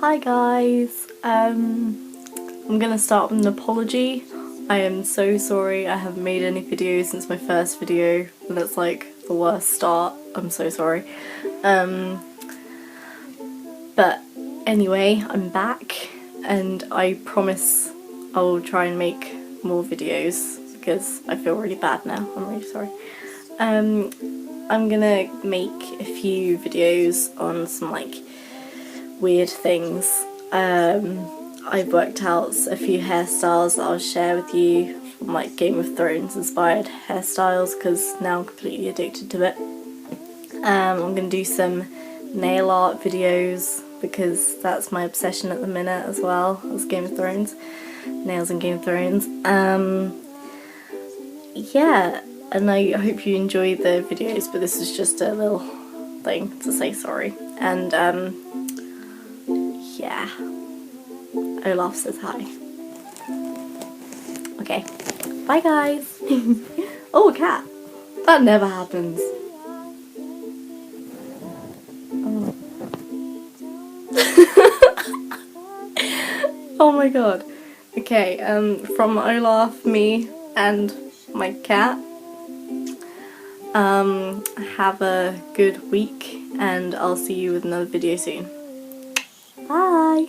Hi guys, I'm gonna start with an apology. I am so sorry I haven't made any videos since my first video, and that's like the worst start. I'm so sorry. But anyway, I'm back and I promise I will try and make more videos because I feel really bad now. I'm really sorry. I'm gonna make a few videos on some like weird things. I've worked out a few hairstyles that I'll share with you from like Game of Thrones inspired hairstyles because now I'm completely addicted to it. I'm gonna do some nail art videos because that's my obsession at the minute as well as Game of Thrones. Nails and Game of Thrones. Yeah, and I hope you enjoy the videos, but this is just a little thing to say sorry. And yeah, Olaf says hi. Okay, bye guys. Oh, a cat. That never happens. Oh. Oh my god. Okay, from Olaf, me, and my cat. Have a good week, and I'll see you with another video soon. Bye!